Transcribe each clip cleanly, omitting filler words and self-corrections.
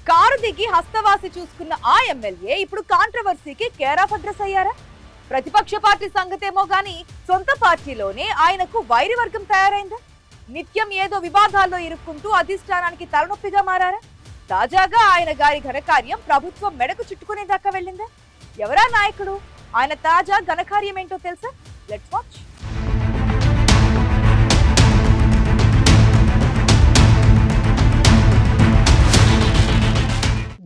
Car దిగి హస్తవాసి చూసుకున్న ఆ ఎమ్మెల్యే ఇప్పుడు కాంట్రవర్సీకి కేర్ ఆఫ్ అడ్రస్ అయ్యారా? ప్రతిపక్ష పార్టీ సంగతేమో గాని సొంత పార్టీలోనే ఆయనకు వైరి వర్గం తయారైందా? నిత్యం ఏదో వివాదాల్లో ఇరుక్కుంటూ అధిష్టానానికి తలనొప్పిగా మారారా? తాజాగా ఆయన గారి ఘనకార్యం ప్రభుత్వం మెడకు చుట్టుకునే దాకా వెళ్ళిందా? ఎవరా నాయకుడు? ఆయన తాజా ఘనకార్యం ఏంటో తెలుసా? Let's watch.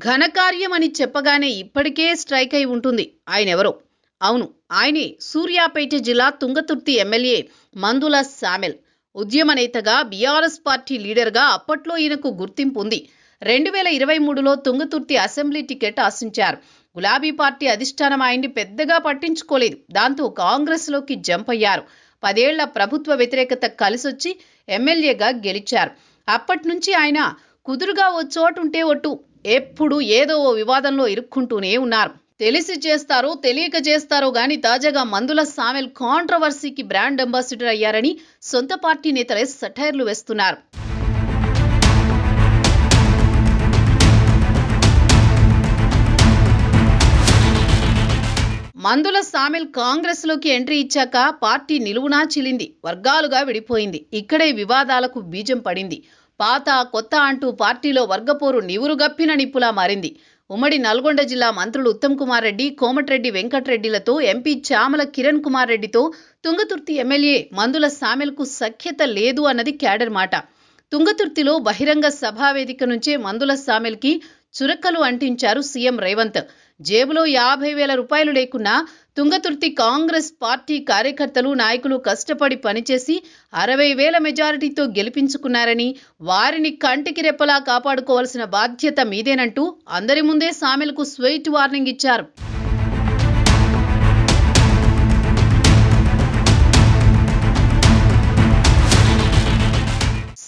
ఘనకార్యం అని చెప్పగానే ఇప్పటికే స్ట్రైక్ అయి ఉంటుంది. ఆయనెవరో? అవును, ఆయనే సూర్యాపేట జిల్లా తుంగతుర్తి ఎమ్మెల్యే మందుల సామెల్. ఉద్యమ నేతగా, బీఆర్ఎస్ పార్టీ లీడర్గా అప్పట్లో ఈయనకు గుర్తింపు ఉంది. 2023లో తుంగతుర్తి అసెంబ్లీ టికెట్ ఆశించారు. గులాబీ పార్టీ అధిష్టానం ఆయన్ని పెద్దగా పట్టించుకోలేదు. దాంతో కాంగ్రెస్లోకి జంప్ అయ్యారు. 10 ఏళ్ల ప్రభుత్వ వ్యతిరేకత కలిసొచ్చి ఎమ్మెల్యేగా గెలిచారు. అప్పటి నుంచి ఆయన కుదురుగా ఓ చోటుంటే ఒట్టు, ఎప్పుడు ఏదో ఓ వివాదంలో ఇరుక్కుంటూనే ఉన్నారు. తెలిసి చేస్తారో తెలియక చేస్తారో గాని తాజాగా మందుల సామెల్ కాంట్రవర్సీకి బ్రాండ్ అంబాసిడర్ అయ్యారని సొంత పార్టీ నేతలే సెటైర్లు వేస్తున్నారు. మందుల సామెల్ కాంగ్రెస్ లోకి ఎంట్రీ ఇచ్చాక పార్టీ నిలువునా చిలింది, వర్గాలుగా విడిపోయింది. ఇక్కడే వివాదాలకు బీజం పడింది. పాత కొత్త అంటూ పార్టీలో వర్గపోరు నివురుగప్పిన నిప్పులా మారింది. ఉమ్మడి నల్గొండ జిల్లా మంత్రులు ఉత్తమ్ కుమార్ రెడ్డి, కోమటిరెడ్డి వెంకటరెడ్డిలతో, ఎంపీ చామల కిరణ్ కుమార్ రెడ్డితో తుంగతుర్తి ఎమ్మెల్యే మందుల సామెల్కు సఖ్యత లేదు అన్నది క్యాడర్ మాట. తుంగతుర్తిలో బహిరంగ సభావేదిక నుంచే మందుల సామెల్కి చురకలు అంటించారు సీఎం రేవంత్. జేబులో 50,000 రూపాయలు లేకున్నా తుంగతుర్తి కాంగ్రెస్ పార్టీ కార్యకర్తలు, నాయకులు కష్టపడి పనిచేసి 60,000 మెజారిటీతో గెలిపించుకున్నారని, వారిని కంటికి రెప్పలా కాపాడుకోవాల్సిన బాధ్యత మీదేనంటూ అందరి ముందే సామెల్కు స్వీట్ వార్నింగ్ ఇచ్చారు.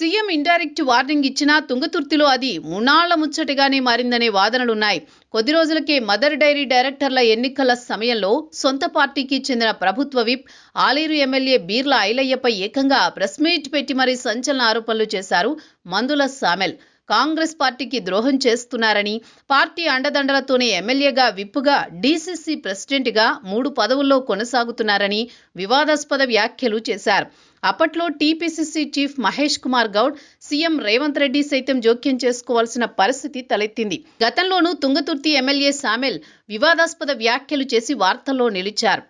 సీఎం ఇండైరెక్ట్ వార్నింగ్ ఇచ్చినా తుంగతుర్తిలో అది మునాళ్ల ముచ్చటగానే మారిందనే వాదనలున్నాయి. కొద్ది రోజులకే మదర్ డైరీ డైరెక్టర్ల ఎన్నికల సమయంలో సొంత పార్టీకి చెందిన ప్రభుత్వ విప్ ఆలేరు ఎమ్మెల్యే బీర్ల ఐలయ్యపై ఏకంగా ప్రెస్ మీట్ పెట్టి మరీ సంచలన ఆరోపణలు చేశారు మందుల సామెల్. కాంగ్రెస్ పార్టీకి ద్రోహం చేస్తున్నారని, పార్టీ అండదండలతోనే ఎమ్మెల్యేగా, విప్పుగా, డీసీసీ ప్రెసిడెంట్గా 3 పదవుల్లో కొనసాగుతున్నారని వివాదాస్పద వ్యాఖ్యలు చేశారు. అప్పట్లో TPCC chief Mahesh Kumar Goud, CM Revanth Reddy సైతం జోక్యం చేసుకోవాల్సిన పరిస్థితి తలెత్తింది. గతంలోనూ తుంగతుర్తి ఎమ్మెల్యే సామెల్ వివాదాస్పద వ్యాఖ్యలు చేసి వార్తల్లో నిలిచారు.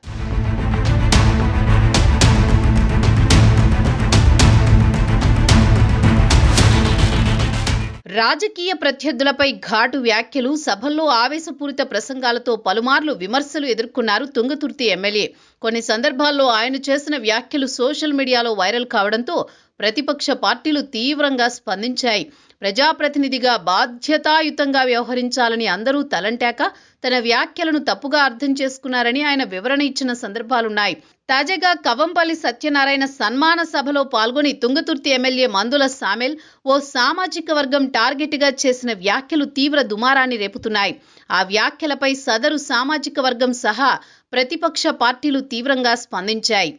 రాజకీయ ప్రత్యర్థులపై ఘాటు వ్యాఖ్యలు, సభల్లో ఆవేశపూరిత ప్రసంగాలతో పలుమార్లు విమర్శలు ఎదుర్కొన్నారు తుంగతుర్తి ఎమ్మెల్యే. కొన్ని సందర్భాల్లో ఆయన చేసిన వ్యాఖ్యలు సోషల్ మీడియాలో వైరల్ కావడంతో ప్రతిపక్ష పార్టీలు తీవ్రంగా స్పందించాయి. ప్రజాప్రతినిధిగా బాధ్యతాయుతంగా వ్యవహరించాలని అందరూ తలంటాక తన వ్యాఖ్యలను తప్పుగా అర్థం చేసుకున్నారని ఆయన వివరణ ఇచ్చిన సందర్భాలున్నాయి. తాజాగా కవంపల్లి సత్యనారాయణ సన్మాన సభలో పాల్గొని తుంగతుర్తి ఎమ్మెల్యే మందుల సామెల్ ఓ సామాజిక వర్గం టార్గెట్గా చేసిన వ్యాఖ్యలు తీవ్ర దుమారాన్ని రేపుతున్నాయి. ఆ వ్యాఖ్యలపై సదరు సామాజిక వర్గం సహా ప్రతిపక్ష పార్టీలు తీవ్రంగా స్పందించాయి.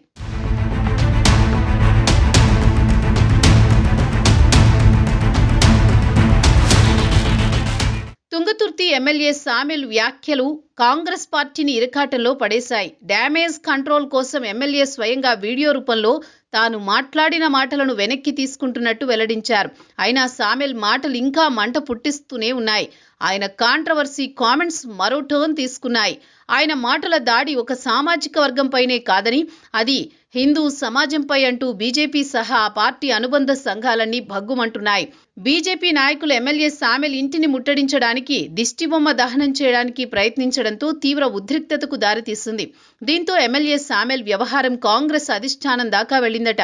తుంగతుర్తి ఎమ్మెల్యే సామెల్ వ్యాఖ్యలు కాంగ్రెస్ పార్టీని ఇరకాటంలో పడేశాయి. డ్యామేజ్ కంట్రోల్ కోసం ఎమ్మెల్యే స్వయంగా వీడియో రూపంలో తాను మాట్లాడిన మాటలను వెనక్కి తీసుకుంటున్నట్టు వెల్లడించారు. అయినా సామెల్ మాటలు ఇంకా మంట పుట్టిస్తూనే ఉన్నాయి. ఆయన కాంట్రవర్సీ కామెంట్స్ మరో టర్న్ తీసుకున్నాయి. ఆయన మాటల దాడి ఒక సామాజిక వర్గంపైనే కాదని, అది హిందూ సమాజంపై అంటూ బీజేపీ సహా ఆ పార్టీ అనుబంధ సంఘాలన్నీ భగ్గుమంటున్నాయి. బీజేపీ నాయకులు ఎమ్మెల్యే సామెల్ ఇంటిని ముట్టడించడానికి, దిష్టిబొమ్మ దహనం చేయడానికి ప్రయత్నించడంతో తీవ్ర ఉద్రిక్తతకు దారితీసింది. దీంతో ఎమ్మెల్యే సామెల్ వ్యవహారం కాంగ్రెస్ అధిష్టానం దాకా వెళ్ళిందట.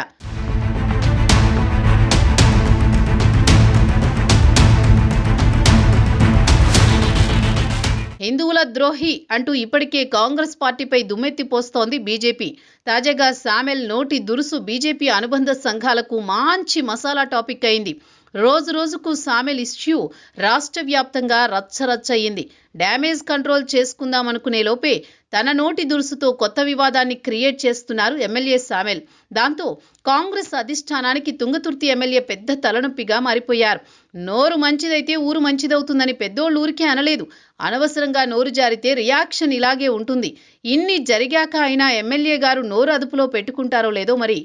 హిందువుల ద్రోహి అంటూ ఇప్పటికే కాంగ్రెస్ పార్టీపై దుమ్మెత్తిపోస్తోంది బీజేపీ. తాజాగా సామెల్ నోటి దురుసు బీజేపీ అనుబంధ సంఘాలకు మంచి మసాలా టాపిక్ అయింది. రోజు రోజుకు సామెల్ ఇష్యూ రాష్ట్ర వ్యాప్తంగా రచ్చరచ్చ అయ్యింది. డ్యామేజ్ కంట్రోల్ చేసుకుందామనుకునే లోపే తన నోటి దురుసుతో కొత్త వివాదాన్ని క్రియేట్ చేస్తున్నారు ఎమ్మెల్యే సామెల్. దాంతో కాంగ్రెస్ అధిష్టానానికి తుంగతుర్తి ఎమ్మెల్యే పెద్ద తలనొప్పిగా మారిపోయారు. నోరు మంచిదైతే ఊరు మంచిదవుతుందని పెద్దోళ్ళు ఊరికే అనలేదు. అనవసరంగా నోరు జారితే రియాక్షన్ ఇలాగే ఉంటుంది. ఇన్ని జరిగాక అయినా ఎమ్మెల్యే గారు నోరు అదుపులో పెట్టుకుంటారో లేదో మరి.